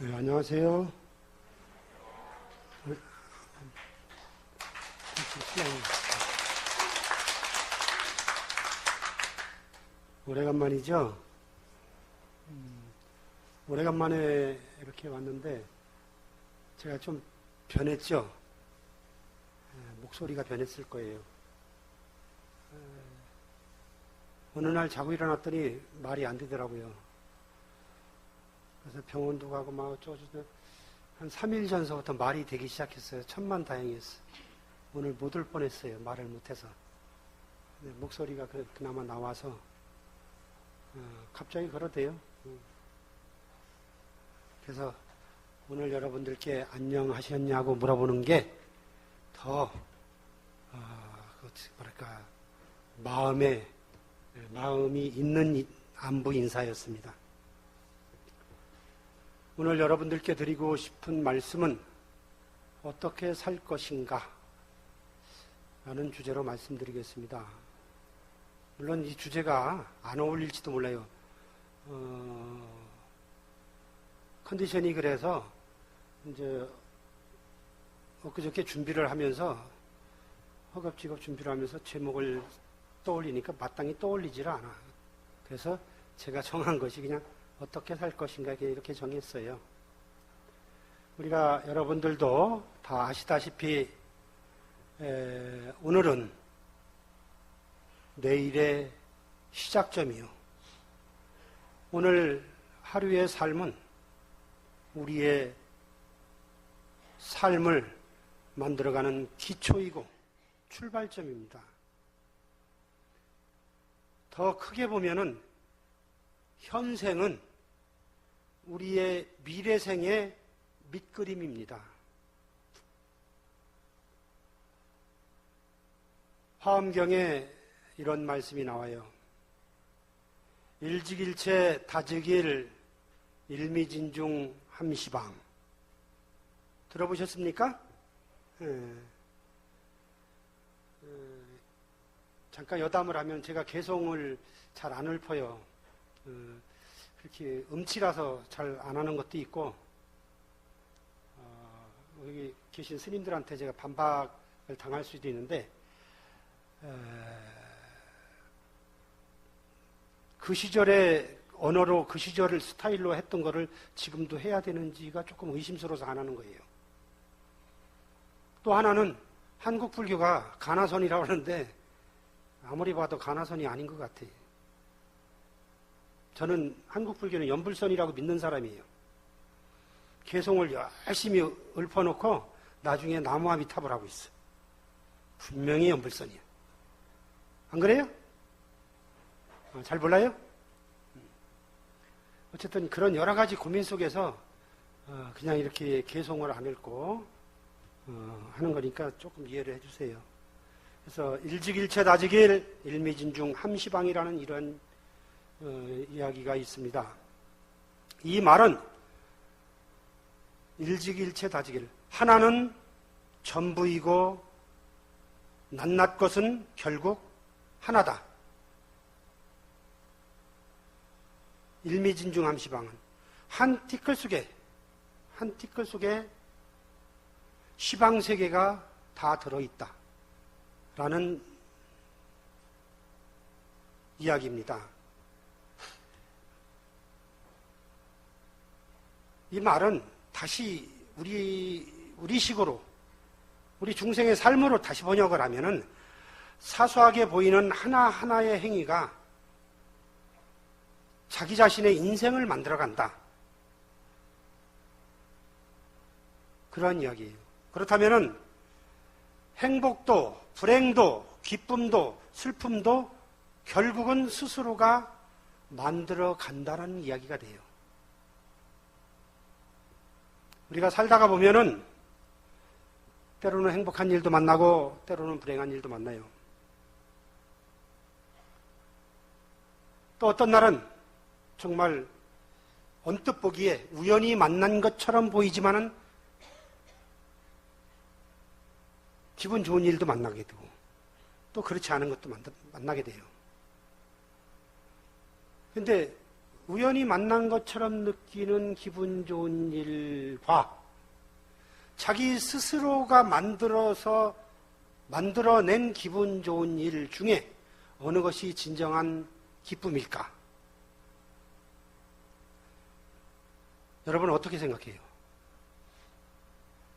네, 안녕하세요. 오래간만이죠? 오래간만에 이렇게 왔는데 제가 좀 변했죠? 목소리가 변했을 거예요. 어느 날 자고 일어났더니 말이 안 되더라고요. 그래서 병원도 가고 막 어쩌고 한 3일 전서부터 말이 되기 시작했어요. 천만다행이었어요. 오늘 못 올 뻔했어요. 말을 못해서. 목소리가 그나마 나와서 갑자기 그러대요. 그래서 오늘 여러분들께 안녕하셨냐고 물어보는 게 더 뭐랄까 마음이 있는 안부 인사였습니다. 오늘 여러분들께 드리고 싶은 말씀은 어떻게 살 것인가 라는 주제로 말씀드리겠습니다. 물론 이 주제가 안 어울릴지도 몰라요. 컨디션이 그래서 이제 엊그저께 준비를 하면서 허겁지겁 준비를 하면서 제목을 떠올리니까 마땅히 떠올리질 않아. 그래서 제가 정한 것이 그냥 어떻게 살 것인가 이렇게 정했어요. 우리가 여러분들도 다 아시다시피 오늘은 내일의 시작점이요. 오늘 하루의 삶은 우리의 삶을 만들어가는 기초이고 출발점입니다. 더 크게 보면은 현생은 우리의 미래생의 밑그림입니다. 화엄경에 이런 말씀이 나와요. 일직일체 다득일 일미진중 함시방. 들어보셨습니까? 잠깐 여담을 하면 제가 개성을 잘 안 읊어요. 그렇게 음치라서 잘 안 하는 것도 있고, 여기 계신 스님들한테 제가 반박을 당할 수도 있는데, 그 시절의 언어로 그 시절을 스타일로 했던 거를 지금도 해야 되는지가 조금 의심스러워서 안 하는 거예요. 또 하나는 한국 불교가 가나선이라고 하는데 아무리 봐도 가나선이 아닌 것 같아요. 저는 한국 불교는 연불선이라고 믿는 사람이에요. 개송을 열심히 읊어놓고 나중에 나무아미탑을 하고 있어. 분명히 연불선이야. 안 그래요? 잘 몰라요? 어쨌든 그런 여러 가지 고민 속에서 그냥 이렇게 개송을 안 읽고 하는 거니까 조금 이해를 해주세요. 그래서 일직일체 다득일 일미진중 함시방이라는 이런 이야기가 있습니다. 이 말은 일직일체 다득일, 하나는 전부이고 낱낱 것은 결국 하나다. 일미진중 함시방은 한 티끌 속에 시방세계가 다 들어있다 라는 이야기입니다. 이 말은 다시 우리식으로 우리 중생의 삶으로 다시 번역을 하면은 사소하게 보이는 하나하나의 행위가 자기 자신의 인생을 만들어간다. 그런 이야기예요. 그렇다면은 행복도, 불행도, 기쁨도, 슬픔도 결국은 스스로가 만들어 간다는 이야기가 돼요. 우리가 살다가 보면은 때로는 행복한 일도 만나고 때로는 불행한 일도 만나요. 또 어떤 날은 정말 언뜻 보기에 우연히 만난 것처럼 보이지만은 기분 좋은 일도 만나게 되고 또 그렇지 않은 것도 만나게 돼요. 근데 우연히 만난 것처럼 느끼는 기분 좋은 일과 자기 스스로가 만들어낸 기분 좋은 일 중에 어느 것이 진정한 기쁨일까? 여러분 어떻게 생각해요?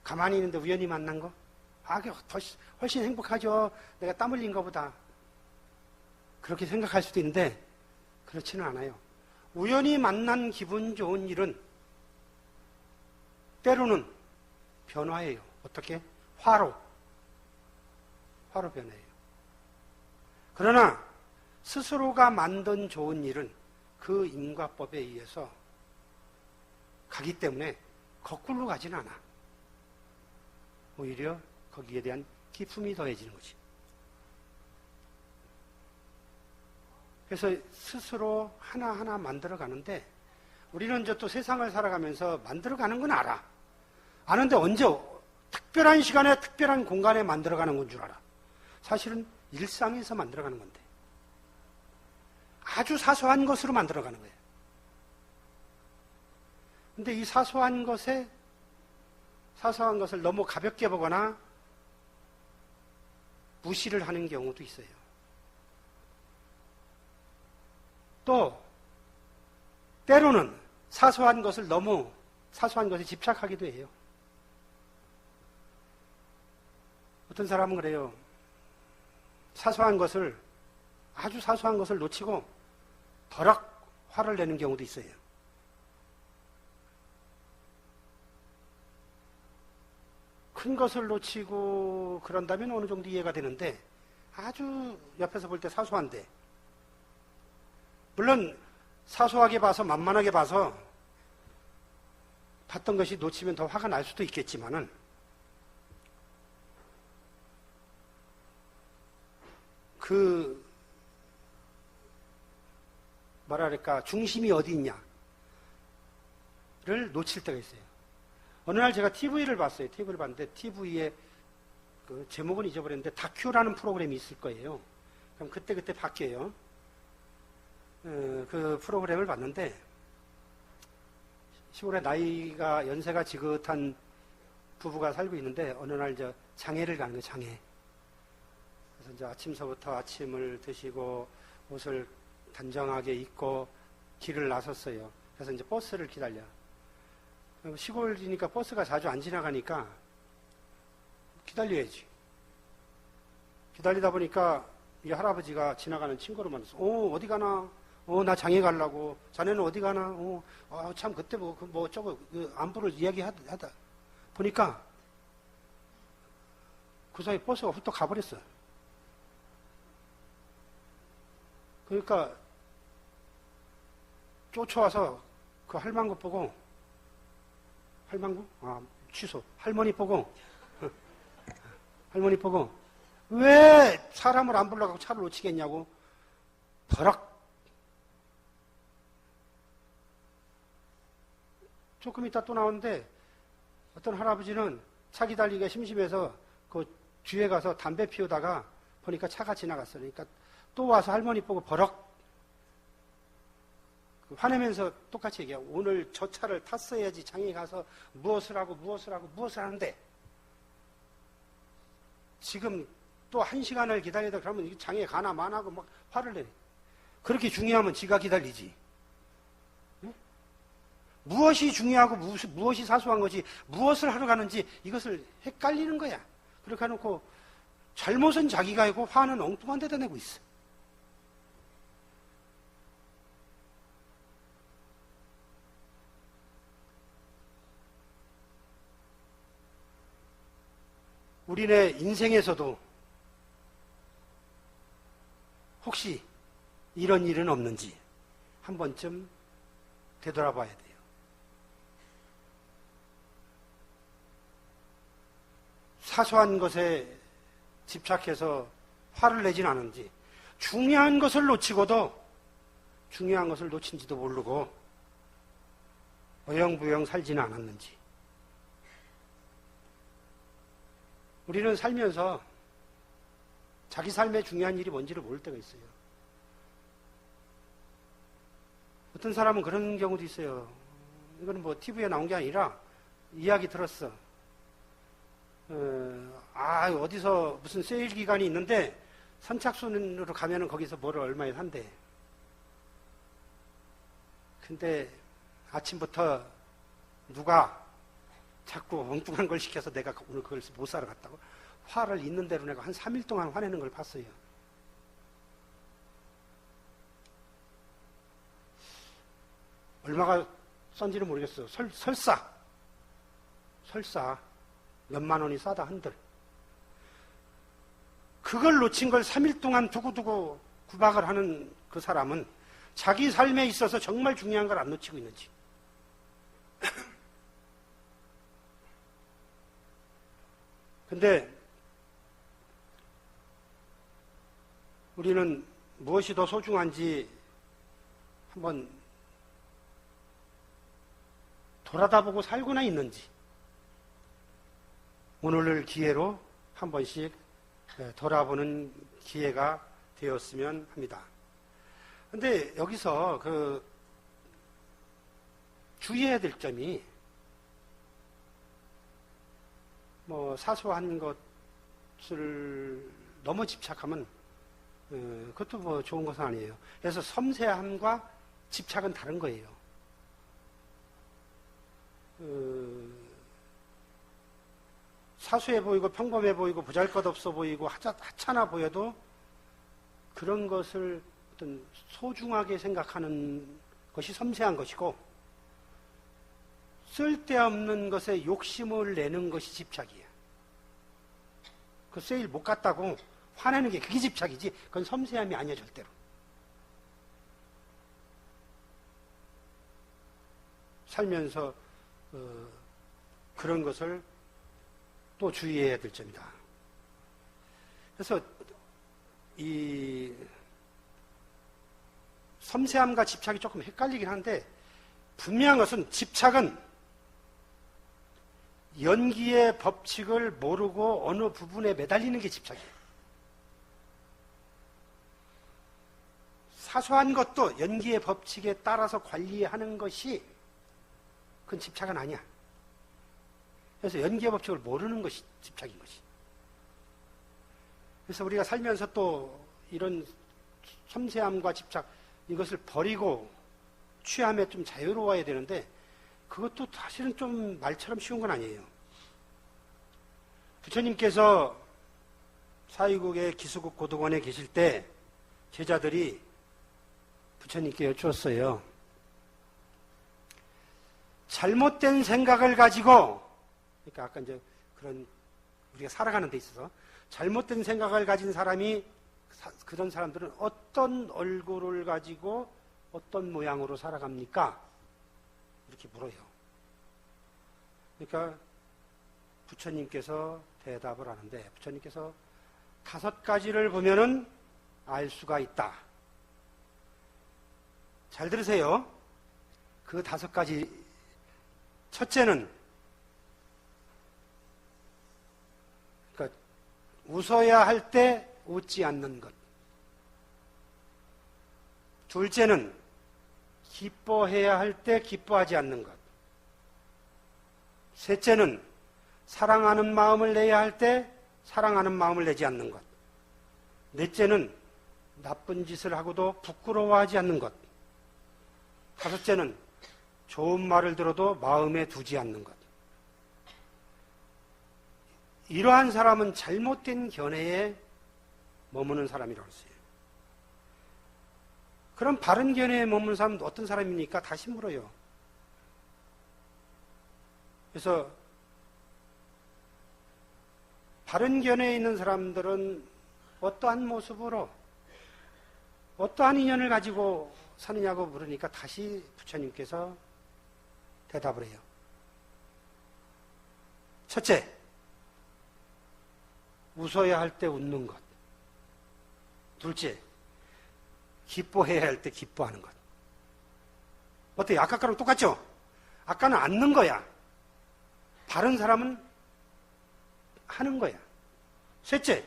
가만히 있는데 우연히 만난 거? 훨씬 행복하죠. 내가 땀 흘린 것보다. 그렇게 생각할 수도 있는데 그렇지는 않아요. 우연히 만난 기분 좋은 일은 때로는 변화예요. 어떻게? 화로 변화예요. 그러나 스스로가 만든 좋은 일은 그 인과법에 의해서 가기 때문에 거꾸로 가지는 않아. 오히려 거기에 대한 기쁨이 더해지는 거지. 그래서 스스로 하나하나 만들어가는데 우리는 이제 또 세상을 살아가면서 만들어가는 건 알아. 아는데 언제 특별한 시간에 특별한 공간에 만들어가는 건 줄 알아. 사실은 일상에서 만들어가는 건데 아주 사소한 것으로 만들어가는 거예요. 근데 이 사소한 것을 너무 가볍게 보거나 무시를 하는 경우도 있어요. 또 때로는 사소한 것에 집착하기도 해요. 어떤 사람은 그래요. 아주 사소한 것을 놓치고 버럭 화를 내는 경우도 있어요. 큰 것을 놓치고 그런다면 어느 정도 이해가 되는데 아주 옆에서 볼 때 사소한데 물론 사소하게 봐서 만만하게 봐서 봤던 것이 놓치면 더 화가 날 수도 있겠지만은 중심이 어디 있냐를 놓칠 때가 있어요. 어느 날 제가 TV를 봤어요. TV를 봤는데 TV에 그 제목은 잊어버렸는데 다큐라는 프로그램이 있을 거예요. 그럼 그때 바뀌어요. 그 프로그램을 봤는데 시골에 연세가 지긋한 부부가 살고 있는데 어느 날 장애를 가는 거예요. 장애. 그래서 이제 아침서부터 아침을 드시고 옷을 단정하게 입고 길을 나섰어요. 그래서 이제 버스를 기다려. 시골이니까 버스가 자주 안 지나가니까 기다려야지. 기다리다 보니까 이 할아버지가 지나가는 친구를 만났어. 어디 가나? 나 장애 가려고. 자네는 어디 가나? 참 그때 안부를 이야기하다 보니까 그 사이 버스가 훌떡 가버렸어. 그러니까 쫓아와서 그 할망구 보고 할머니 보고 왜 사람을 안 불러가고 차를 놓치겠냐고 버럭. 조금 있다 또 나오는데 어떤 할아버지는 차 기다리기가 심심해서 그 뒤에 가서 담배 피우다가 보니까 차가 지나갔어요. 그러니까 또 와서 할머니 보고 버럭 화내면서 똑같이 얘기해요. 오늘 저 차를 탔어야지 장에 가서 무엇을 하는데 지금 또 1시간을 기다리다 그러면 장에 가나 마나고 막 화를 내. 그렇게 중요하면 지가 기다리지. 네? 무엇이 중요하고 무엇이 사소한 거지 무엇을 하러 가는지 이것을 헷갈리는 거야. 그렇게 해놓고 잘못은 자기가 하고 화는 엉뚱한 데다 내고 있어. 우리네 인생에서도 혹시 이런 일은 없는지 한 번쯤 되돌아봐야 돼요. 사소한 것에 집착해서 화를 내진 않은지 중요한 것을 놓치고도 중요한 것을 놓친지도 모르고 어영부영 살지는 않았는지. 우리는 살면서 자기 삶에 중요한 일이 뭔지를 모를 때가 있어요. 어떤 사람은 그런 경우도 있어요. 이거는 뭐 TV에 나온 게 아니라 이야기 들었어. 어디서 무슨 세일 기간이 있는데 선착순으로 가면은 거기서 뭐를 얼마에 산대. 근데 아침부터 누가 자꾸 엉뚱한 걸 시켜서 내가 오늘 그걸 못 사러 갔다고 화를 있는 대로 내가 한 3일 동안 화내는 걸 봤어요. 얼마가 싼지는 모르겠어. 설사 몇만 원이 싸다 한들 그걸 놓친 걸 3일 동안 두고두고 구박을 하는 그 사람은 자기 삶에 있어서 정말 중요한 걸 안 놓치고 있는지. 근데 우리는 무엇이 더 소중한지 한번 돌아다보고 살고나 있는지 오늘을 기회로 한 번씩 돌아보는 기회가 되었으면 합니다. 근데 여기서 주의해야 될 점이 뭐 사소한 것을 너무 집착하면 그것도 뭐 좋은 것은 아니에요. 그래서 섬세함과 집착은 다른 거예요. 사소해 보이고 평범해 보이고 보잘것없어 보이고 하찮아 보여도 그런 것을 어떤 소중하게 생각하는 것이 섬세한 것이고 쓸데없는 것에 욕심을 내는 것이 집착이에요. 그 세일 못 갔다고 화내는 게 그게 집착이지 그건 섬세함이 아니야 절대로. 살면서 그런 것을 또 주의해야 될 점이다. 그래서 이 섬세함과 집착이 조금 헷갈리긴 한데 분명한 것은 집착은 연기의 법칙을 모르고 어느 부분에 매달리는 게 집착이에요. 사소한 것도 연기의 법칙에 따라서 관리하는 것이 그건 집착은 아니야. 그래서 연기의 법칙을 모르는 것이 집착인 것이. 그래서 우리가 살면서 또 이런 섬세함과 집착 이것을 버리고 취함에 좀 자유로워야 되는데 그것도 사실은 좀 말처럼 쉬운 건 아니에요. 부처님께서 사위국의 기수국 고등원에 계실 때 제자들이 부처님께 여쭈었어요. 잘못된 생각을 가지고, 그러니까 아까 이제 그런 우리가 살아가는 데 있어서 잘못된 생각을 가진 사람이 그런 사람들은 어떤 얼굴을 가지고 어떤 모양으로 살아갑니까? 이렇게 물어요. 그러니까 부처님께서 대답을 하는데 부처님께서 5가지를 보면은 알 수가 있다. 잘 들으세요. 그 5가지. 첫째는 그러니까 웃어야 할 때 웃지 않는 것. 둘째는 기뻐해야 할 때 기뻐하지 않는 것. 셋째는 사랑하는 마음을 내야 할 때 사랑하는 마음을 내지 않는 것. 넷째는 나쁜 짓을 하고도 부끄러워하지 않는 것. 다섯째는 좋은 말을 들어도 마음에 두지 않는 것. 이러한 사람은 잘못된 견해에 머무는 사람이라고 했어요. 그럼 바른 견해에 머무는 사람은 어떤 사람입니까? 다시 물어요. 그래서 바른 견해에 있는 사람들은 어떠한 모습으로 어떠한 인연을 가지고 사느냐고 물으니까 다시 부처님께서 대답을 해요. 첫째, 웃어야 할 때 웃는 것. 둘째, 기뻐해야 할 때 기뻐하는 것. 어때요? 아까 거랑 똑같죠? 아까는 않는 거야. 바른 사람은 하는 거야. 셋째,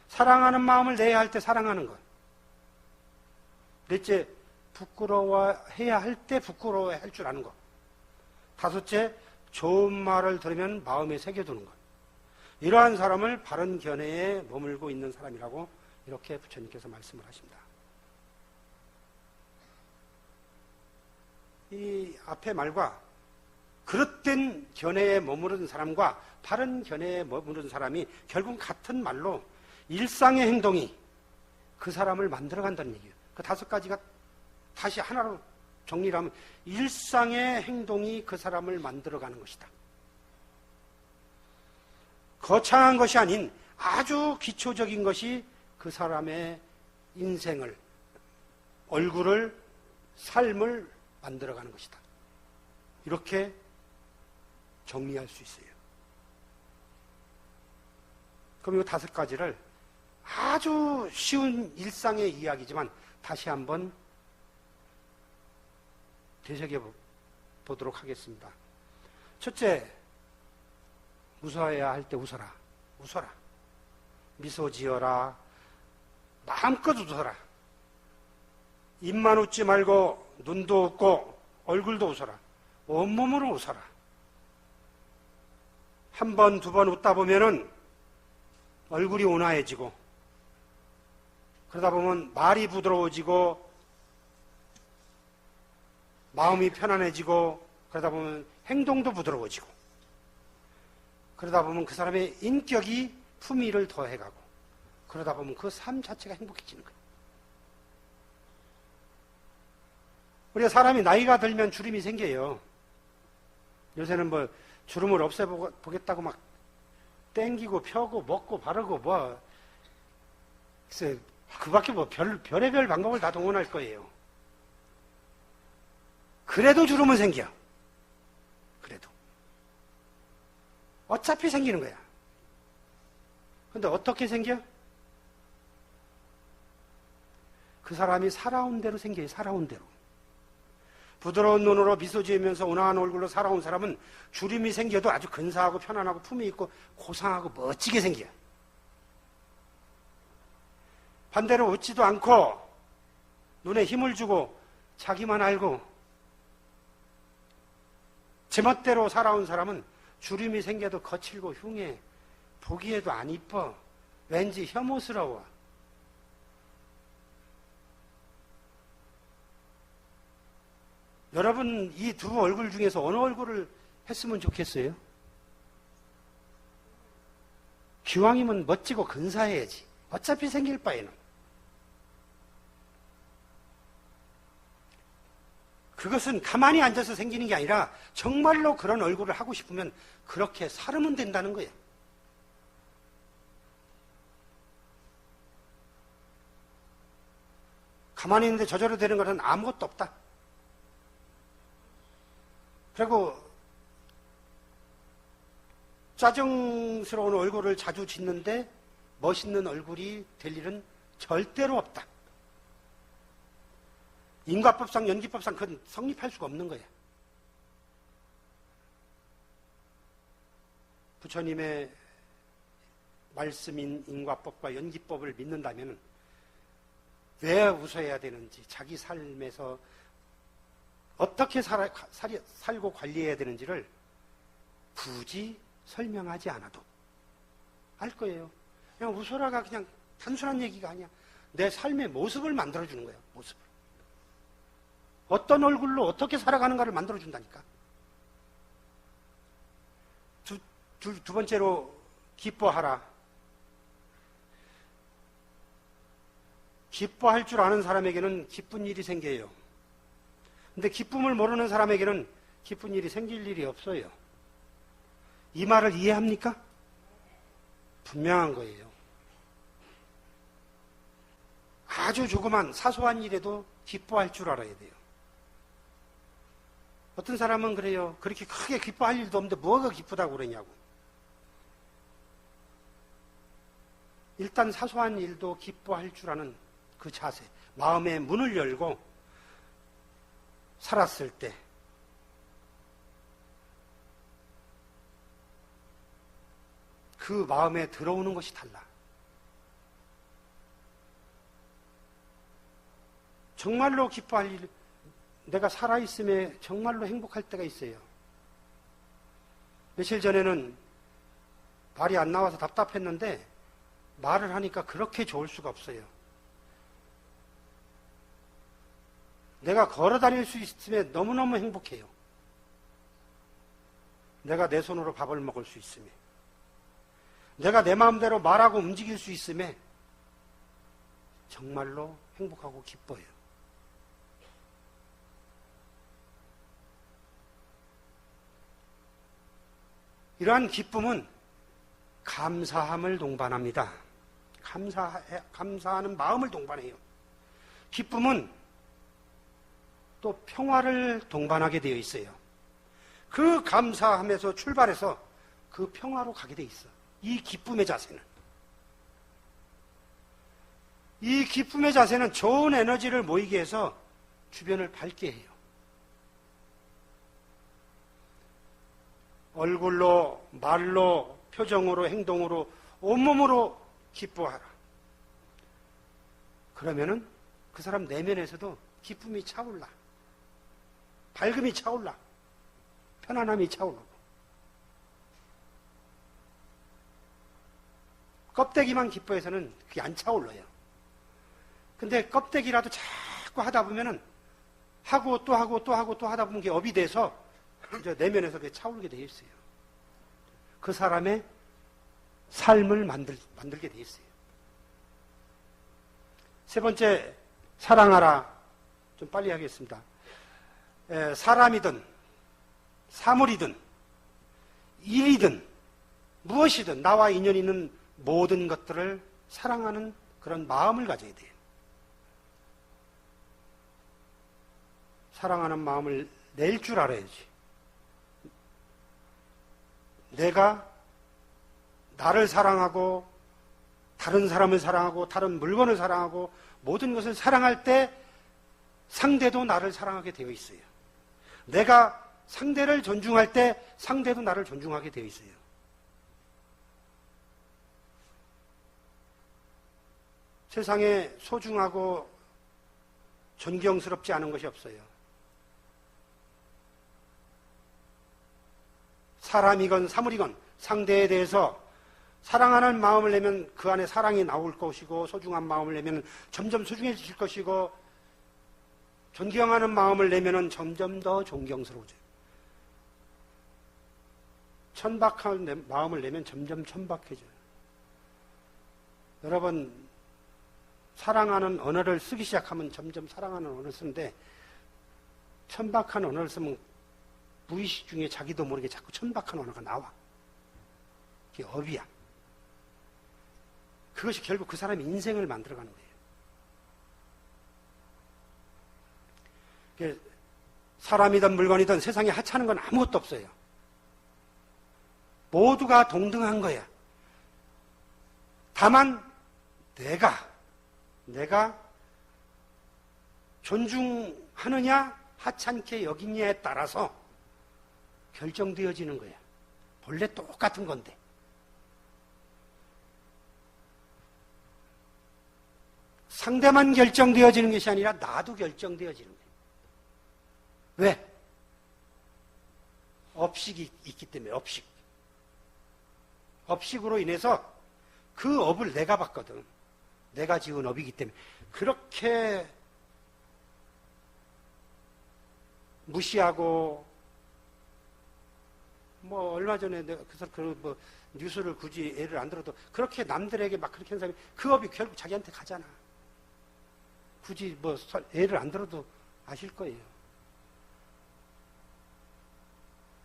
사랑하는 마음을 내야 할 때 사랑하는 것. 넷째, 부끄러워해야 할 때 부끄러워할 줄 아는 것. 다섯째, 좋은 말을 들으면 마음에 새겨두는 것. 이러한 사람을 바른 견해에 머물고 있는 사람이라고 이렇게 부처님께서 말씀을 하십니다. 이 앞의 말과 그릇된 견해에 머무른 사람과 바른 견해에 머무른 사람이 결국 같은 말로 일상의 행동이 그 사람을 만들어간다는 얘기예요. 그 다섯 가지가 다시 하나로 정리를 하면 일상의 행동이 그 사람을 만들어가는 것이다. 거창한 것이 아닌 아주 기초적인 것이 그 사람의 인생을, 얼굴을, 삶을 만들어가는 것이다. 이렇게 정리할 수 있어요. 그럼 이 다섯 가지를 아주 쉬운 일상의 이야기지만 다시 한번 되새겨보도록 하겠습니다. 첫째, 웃어야 할 때 웃어라. 웃어라. 미소 지어라. 마음껏 웃어라. 입만 웃지 말고 눈도 웃고 얼굴도 웃어라. 온몸으로 웃어라. 한 번, 두 번 웃다 보면은 얼굴이 온화해지고 그러다 보면 말이 부드러워지고 마음이 편안해지고 그러다 보면 행동도 부드러워지고 그러다 보면 그 사람의 인격이 품위를 더해가고 그러다 보면 그 삶 자체가 행복해지는 거예요. 우리가 사람이 나이가 들면 주름이 생겨요. 요새는 뭐 주름을 없애보겠다고 막 땡기고 펴고 먹고 바르고 뭐 글쎄 그밖에 뭐 별의별 방법을 다 동원할 거예요. 그래도 주름은 생겨. 그래도 어차피 생기는 거야. 근데 어떻게 생겨? 그 사람이 살아온 대로 생겨요. 살아온 대로. 부드러운 눈으로 미소 지으면서 온화한 얼굴로 살아온 사람은 주름이 생겨도 아주 근사하고 편안하고 품위 있고 고상하고 멋지게 생겨요. 반대로 웃지도 않고 눈에 힘을 주고 자기만 알고 제멋대로 살아온 사람은 주름이 생겨도 거칠고 흉해. 보기에도 안 이뻐. 왠지 혐오스러워. 여러분 이 두 얼굴 중에서 어느 얼굴을 했으면 좋겠어요? 기왕이면 멋지고 근사해야지. 어차피 생길 바에는. 그것은 가만히 앉아서 생기는 게 아니라 정말로 그런 얼굴을 하고 싶으면 그렇게 살으면 된다는 거예요. 가만히 있는데 저절로 되는 것은 아무것도 없다. 그리고 짜증스러운 얼굴을 자주 짓는데 멋있는 얼굴이 될 일은 절대로 없다. 인과법상 연기법상 그건 성립할 수가 없는 거예요. 부처님의 말씀인 인과법과 연기법을 믿는다면 왜 웃어야 되는지, 자기 삶에서 어떻게 살고 관리해야 되는지를 굳이 설명하지 않아도 알 거예요. 그냥 웃어라가 그냥 단순한 얘기가 아니야. 내 삶의 모습을 만들어주는 거예요. 모습을. 어떤 얼굴로 어떻게 살아가는가를 만들어준다니까. 두 번째로 기뻐하라. 기뻐할 줄 아는 사람에게는 기쁜 일이 생겨요. 근데 기쁨을 모르는 사람에게는 기쁜 일이 생길 일이 없어요. 이 말을 이해합니까? 분명한 거예요. 아주 조그만 사소한 일에도 기뻐할 줄 알아야 돼요. 어떤 사람은 그래요. 그렇게 크게 기뻐할 일도 없는데 뭐가 기쁘다고 그러냐고. 일단 사소한 일도 기뻐할 줄 아는 그 자세, 마음의 문을 열고 살았을 때 그 마음에 들어오는 것이 달라. 정말로 기뻐할 일, 내가 살아있음에 정말로 행복할 때가 있어요. 며칠 전에는 말이 안 나와서 답답했는데 말을 하니까 그렇게 좋을 수가 없어요. 내가 걸어 다닐 수 있음에 너무너무 행복해요. 내가 내 손으로 밥을 먹을 수 있음에, 내가 내 마음대로 말하고 움직일 수 있음에 정말로 행복하고 기뻐요. 이러한 기쁨은 감사함을 동반합니다. 감사하는 마음을 동반해요. 기쁨은 또 평화를 동반하게 되어 있어요. 그 감사함에서 출발해서 그 평화로 가게 되어 있어. 이 기쁨의 자세는. 이 기쁨의 자세는 좋은 에너지를 모이게 해서 주변을 밝게 해요. 얼굴로, 말로, 표정으로, 행동으로, 온몸으로 기뻐하라. 그러면은 그 사람 내면에서도 기쁨이 차올라. 밝음이 차올라. 편안함이 차오르고. 껍데기만 기뻐해서는 그게 안 차올라요. 근데 껍데기라도 자꾸 하다 보면은 하고 또 하고 또 하고 또 하다 보면 그게 업이 돼서 이제 내면에서 그게 차오르게 되어 있어요. 그 사람의 삶을 만들게 되어 있어요. 세 번째, 사랑하라. 좀 빨리 하겠습니다. 사람이든 사물이든 일이든 무엇이든 나와 인연이 있는 모든 것들을 사랑하는 그런 마음을 가져야 돼요. 사랑하는 마음을 낼 줄 알아야지. 내가 나를 사랑하고 다른 사람을 사랑하고 다른 물건을 사랑하고 모든 것을 사랑할 때 상대도 나를 사랑하게 되어 있어요. 내가 상대를 존중할 때 상대도 나를 존중하게 되어 있어요. 세상에 소중하고 존경스럽지 않은 것이 없어요. 사람이건 사물이건 상대에 대해서 사랑하는 마음을 내면 그 안에 사랑이 나올 것이고, 소중한 마음을 내면 점점 소중해질 것이고, 존경하는 마음을 내면 점점 더 존경스러워져요. 천박한 마음을 내면 점점 천박해져요. 여러분, 사랑하는 언어를 쓰기 시작하면 점점 사랑하는 언어를 쓰는데, 천박한 언어를 쓰면 무의식 중에 자기도 모르게 자꾸 천박한 언어가 나와. 그게 업이야. 그것이 결국 그 사람의 인생을 만들어가는 거예요. 사람이든 물건이든 세상에 하찮은 건 아무것도 없어요. 모두가 동등한 거야. 다만 내가 존중하느냐 하찮게 여기냐에 따라서 결정되어지는 거야. 본래 똑같은 건데. 상대만 결정되어지는 것이 아니라 나도 결정되어지는 거예요. 왜? 업식이 있기 때문에. 업식으로 인해서 그 업을 내가 받거든. 내가 지은 업이기 때문에. 그렇게 무시하고, 얼마 전에 내가 뉴스를 굳이 예를 안 들어도 그렇게 남들에게 막 그렇게 하는 사람이 그 업이 결국 자기한테 가잖아. 굳이 예를 안 들어도 아실 거예요.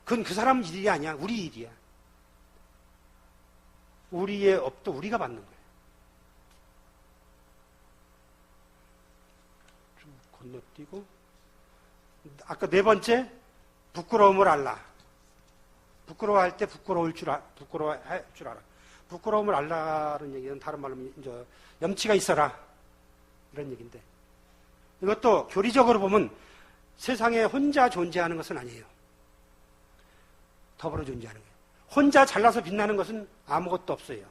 그건 그 사람 일이 아니야. 우리 일이야. 우리의 업도 우리가 받는 거예요. 좀 건너뛰고. 아까 네 번째, 부끄러움을 알라. 부끄러워할 때 부끄러워할 줄 알아. 부끄러움을 알라는 얘기는 다른 말로 이제 염치가 있어라. 이런 얘기인데. 이것도 교리적으로 보면 세상에 혼자 존재하는 것은 아니에요. 더불어 존재하는 거예요. 혼자 잘나서 빛나는 것은 아무것도 없어요.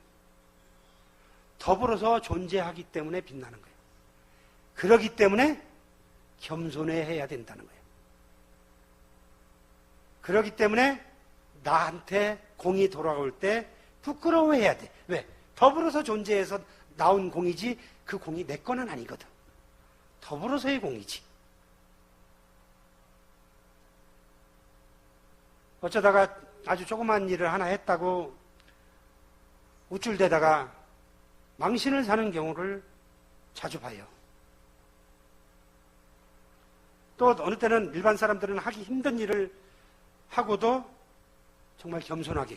더불어서 존재하기 때문에 빛나는 거예요. 그러기 때문에 겸손해야 된다는 거예요. 그렇기 때문에 나한테 공이 돌아올 때 부끄러워해야 돼. 왜? 더불어서 존재해서 나온 공이지 그 공이 내 거는 아니거든. 더불어서의 공이지. 어쩌다가 아주 조그만 일을 하나 했다고 우쭐대다가 망신을 사는 경우를 자주 봐요. 또 어느 때는 일반 사람들은 하기 힘든 일을 하고도 정말 겸손하게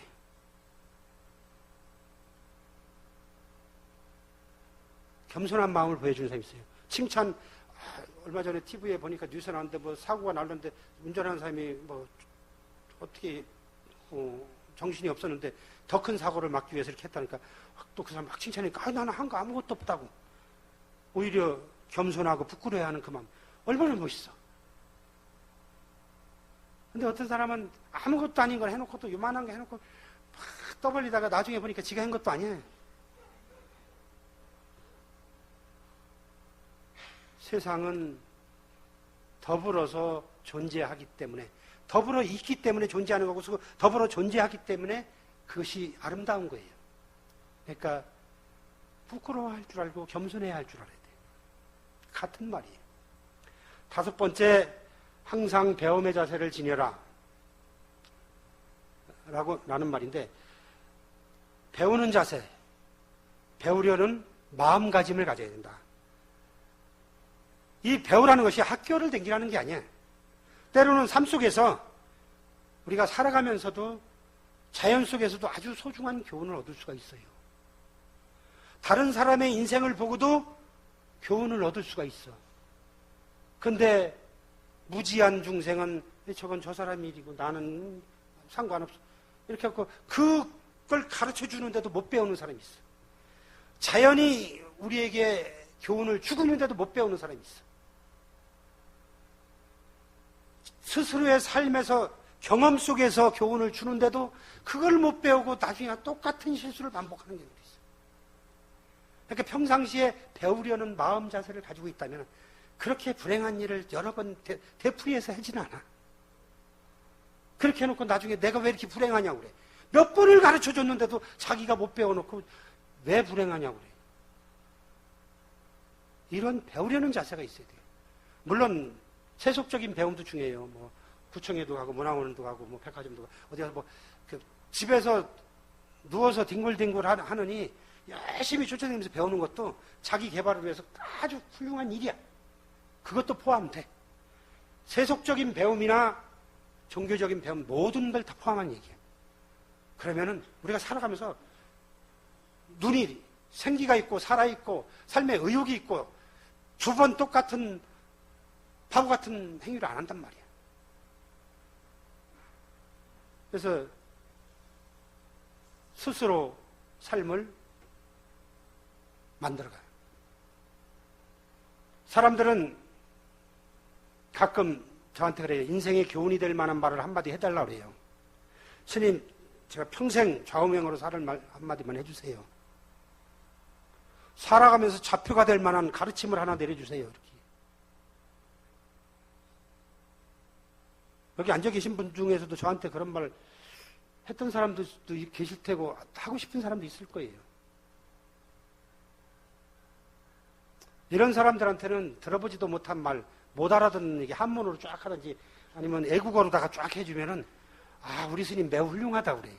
겸손한 마음을 보여주는 사람이 있어요. 칭찬, 얼마 전에 TV에 보니까 뉴스 나왔는데 뭐 사고가 났는데 운전하는 사람이 뭐 어떻게 정신이 없었는데 더 큰 사고를 막기 위해서 이렇게 했다니까 또 그 사람 막 칭찬하니까 나는 한 거 아무것도 없다고. 오히려 겸손하고 부끄러워하는 그 마음 얼마나 멋있어. 근데 어떤 사람은 아무것도 아닌 걸 해놓고 또 요만한 거 해놓고 막 떠벌리다가 나중에 보니까 지가 한 것도 아니에요. 세상은 더불어서 존재하기 때문에, 더불어 있기 때문에 존재하는 거고, 더불어 존재하기 때문에 그것이 아름다운 거예요. 그러니까 부끄러워할 줄 알고 겸손해야 할 줄 알아야 돼요. 같은 말이에요. 5번째, 항상 배움의 자세를 지녀라 라는 말인데, 배우는 자세, 배우려는 마음가짐을 가져야 된다. 이 배우라는 것이 학교를 다니라는 게 아니에요. 때로는 삶 속에서 우리가 살아가면서도 자연 속에서도 아주 소중한 교훈을 얻을 수가 있어요. 다른 사람의 인생을 보고도 교훈을 얻을 수가 있어. 근데 무지한 중생은 저건 저 사람 일이고 나는 상관없어. 이렇게 하고 그걸 가르쳐 주는데도 못 배우는 사람이 있어. 자연이 우리에게 교훈을 주고 있는데도 못 배우는 사람이 있어. 스스로의 삶에서 경험 속에서 교훈을 주는데도 그걸 못 배우고 나중에 똑같은 실수를 반복하는 경우도 있어. 그러니까 평상시에 배우려는 마음 자세를 가지고 있다면 그렇게 불행한 일을 여러 번 되풀이해서 하지는 않아. 그렇게 해놓고 나중에 내가 왜 이렇게 불행하냐고 그래. 몇 번을 가르쳐 줬는데도 자기가 못 배워놓고 왜 불행하냐고 그래. 이런 배우려는 자세가 있어야 돼요. 물론 세속적인 배움도 중요해요. 뭐 구청에도 가고 문화원도 가고 뭐 백화점도 가고 어디 가서 뭐 집에서 누워서 뒹굴뒹굴 하느니 열심히 쫓아다니면서 배우는 것도 자기 개발을 위해서 아주 훌륭한 일이야. 그것도 포함돼. 세속적인 배움이나 종교적인 배움 모든 걸 다 포함한 얘기야. 그러면은 우리가 살아가면서 눈이 생기가 있고 살아있고 삶에 의욕이 있고 두 번 똑같은 바보 같은 행위를 안 한단 말이야. 그래서 스스로 삶을 만들어가요. 사람들은 가끔 저한테 그래요. 인생의 교훈이 될 만한 말을 한마디 해달라고 그래요. 스님, 제가 평생 좌우명으로 살을 말 한마디만 해주세요. 살아가면서 좌표가 될 만한 가르침을 하나 내려주세요. 이렇게. 여기 앉아 계신 분 중에서도 저한테 그런 말 했던 사람도 계실 테고 하고 싶은 사람도 있을 거예요. 이런 사람들한테는 들어보지도 못한 말, 못 알아듣는 얘기 한문으로 쫙 하든지 아니면 애국어로다가 쫙 해주면은 아, 우리 스님 매우 훌륭하다 그래.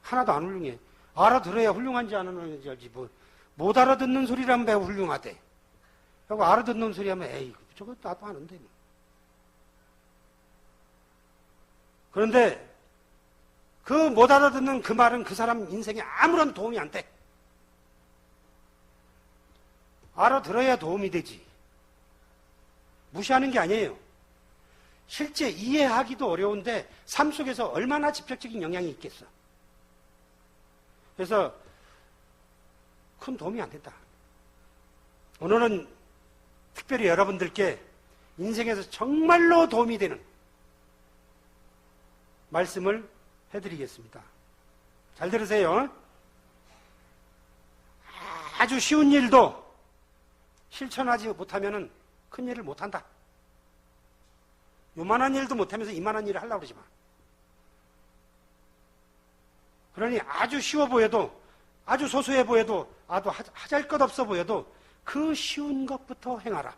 하나도 안 훌륭해. 알아들어야 훌륭한지 안 훌륭한지 알지. 못 알아듣는 소리라면 매우 훌륭하대. 그리고 알아듣는 소리 하면 에이, 저거 나도 아는데. 그런데 그 못 알아듣는 그 말은 그 사람 인생에 아무런 도움이 안 돼. 알아들어야 도움이 되지. 무시하는 게 아니에요. 실제 이해하기도 어려운데 삶 속에서 얼마나 직접적인 영향이 있겠어. 그래서 큰 도움이 안 된다. 오늘은 특별히 여러분들께 인생에서 정말로 도움이 되는 말씀을 해드리겠습니다. 잘 들으세요. 아주 쉬운 일도 실천하지 못하면 큰 일을 못한다. 요만한 일도 못하면서 이만한 일을 하려고 그러지 마. 그러니 아주 쉬워 보여도, 아주 소소해 보여도, 아주 하잘 것 없어 보여도 그 쉬운 것부터 행하라.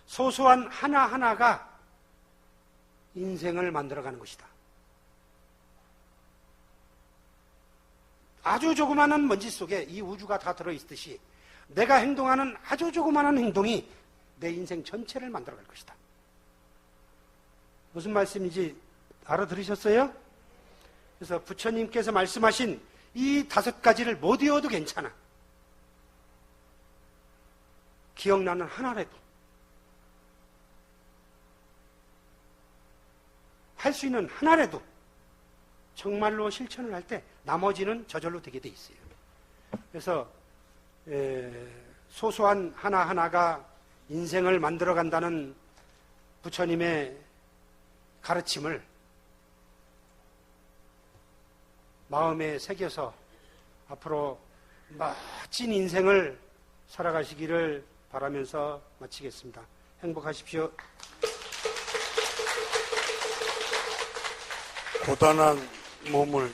소소한 하나하나가 인생을 만들어가는 것이다. 아주 조그마한 먼지 속에 이 우주가 다 들어있듯이 내가 행동하는 아주 조그마한 행동이 내 인생 전체를 만들어갈 것이다. 무슨 말씀인지 알아들으셨어요? 그래서 부처님께서 말씀하신 이 5가지를 못 외워도 괜찮아. 기억나는 하나라도 할 수 있는 하나라도 정말로 실천을 할 때 나머지는 저절로 되게 돼 있어요. 그래서 소소한 하나하나가 인생을 만들어간다는 부처님의 가르침을 마음에 새겨서 앞으로 멋진 인생을 살아가시기를 바라면서 마치겠습니다. 행복하십시오. 고단한 몸을